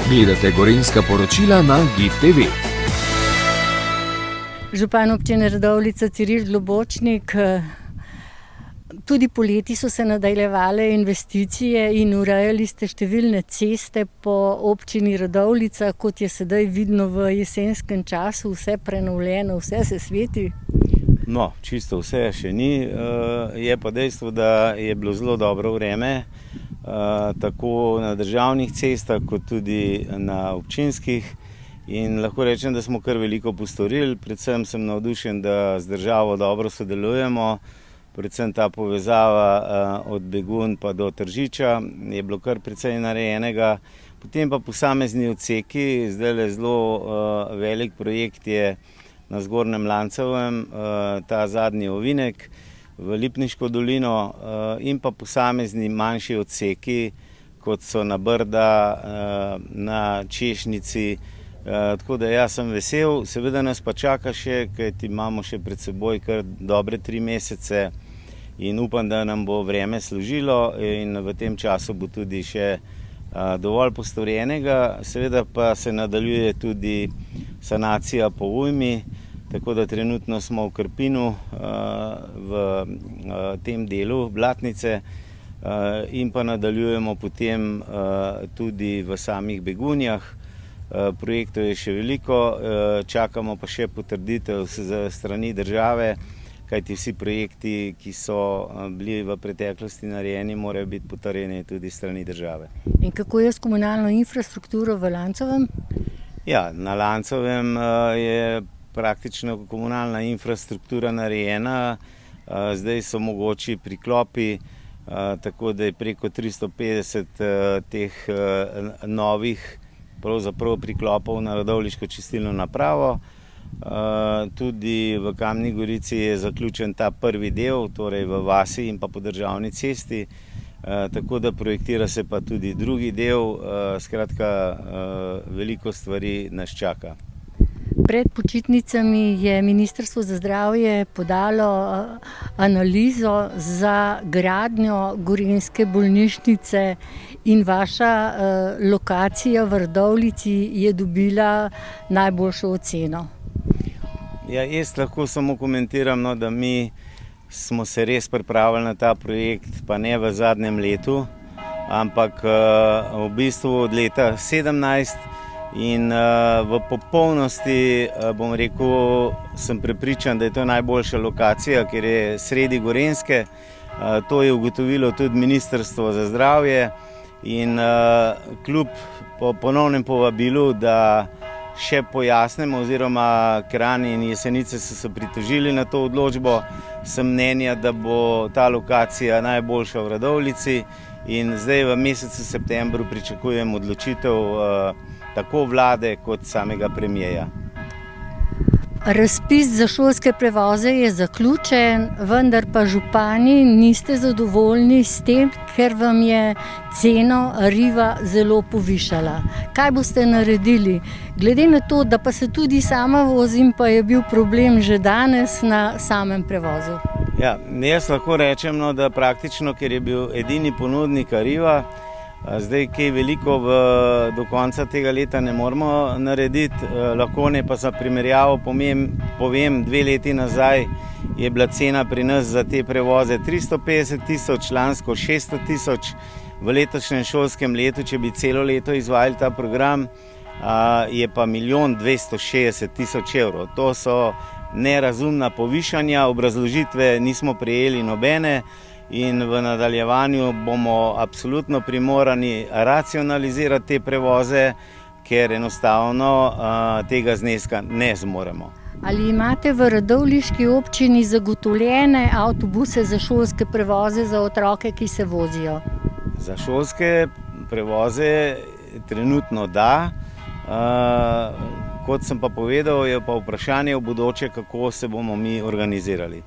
Gledate Gorenjska poročila na GIF TV. Župan občine Radovljica Ciril Globočnik, tudi poleti so se nadaljevale investicije in urejali ste številne ceste po občini Radovljica, kot je sedaj vidno v jesenskem času, vse prenovljeno, vse se sveti. No, čisto vse še ni, je pa dejstvo, da je bilo zelo dobro vreme, tako na državnih cestah, kot tudi na občinskih. In lahko rečem, da smo kar veliko postorili, predvsem sem navdušen, da z državo dobro sodelujemo, predvsem ta povezava od Begunj pa do Tržiča je bilo kar precej narejenega. Potem pa posamezni odseki, zdajle zelo velik projekt je na Zgornjem Lancevem, ta zadnji ovinek v Lipniško dolino in pa posamezni manjši odseki, kot so na Brda, na Češnici. Tako da jaz sem vesel, seveda nas pa čaka še, kajti imamo še pred seboj kar dobre 3 mesece in upam, da nam bo vreme služilo in v tem času bo tudi še dovolj postorjenega. Seveda pa se nadaljuje tudi sanacija po ujmi, tako da trenutno smo v Krpinu v tem delu Blatnice in pa nadaljujemo potem tudi v samih Begunjah. Projektov je še veliko, čakamo pa še potrditev z strani države, kajti vsi projekti, ki so bili v preteklosti narejeni, morajo biti potrjeni tudi strani države. In kako je s komunalno infrastrukturo v Lancevem? Ja, na Lancevem je praktično komunalna infrastruktura narejena, zdaj so mogoči priklopi, tako da je preko 350 teh novih pravzaprav priklopov na radovljiško čistilno napravo. Tudi v Kamni Gorici je zaključen ta prvi del, torej v vasi in pa po državni cesti, tako da projektira se pa tudi drugi del, skratka veliko stvari nas čaka. Pred počitnicami je Ministrstvo za zdravje podalo analizo za gradnjo gorenjske bolnišnice in vaša lokacija v Radovljici je dobila najboljšo oceno. Ja, jaz lahko samo komentiram, da mi smo se res pripravili na ta projekt, pa ne v zadnjem letu, ampak v bistvu od leta 2017. In v popolnosti, bom rekel, sem prepričan, da je to najboljša lokacija, ker je sredi Gorenjske. To je ugotovilo tudi Ministrstvo za zdravje in kljub ponovnem povabilu, da še pojasnimo, oziroma Kranj in Jesenice so se pritožili na to odločbo, sem mnenja, da bo ta lokacija najboljša v Radovljici in zdaj v mesecu septembru pričakujem odločitev tako vlade kot samega premierja. Razpis za šolske prevoze je zaključen, vendar pa župani niste zadovoljni s tem, ker vam je ceno Arriva zelo povišala. Kaj boste naredili? Glede na to, da pa se tudi sama vozim, pa je bil problem že danes na samem prevozu. Ja, jaz lahko rečem, da praktično, ker je bil edini ponudnik Arriva, zdaj kaj veliko do konca tega leta ne moramo narediti, lahko ne pa za primerjavo povem, 2 leti nazaj je bila cena pri nas za te prevoze 350 tisoč, lansko 600 tisoč, v letošnjem šolskem letu, če bi celo leto izvajali ta program, je pa 1 260 000 evrov. To so nerazumna povišanja, obrazložitve nismo prejeli nobene. In v nadaljevanju bomo absolutno primorani racionalizirati te prevoze, ker enostavno tega zneska ne zmoremo. Ali imate v radovljiški občini zagotovljene avtobuse za šolske prevoze za otroke, ki se vozijo? Za šolske prevoze trenutno da. Kot sem pa povedal, je pa vprašanje v bodoče, kako se bomo mi organizirali.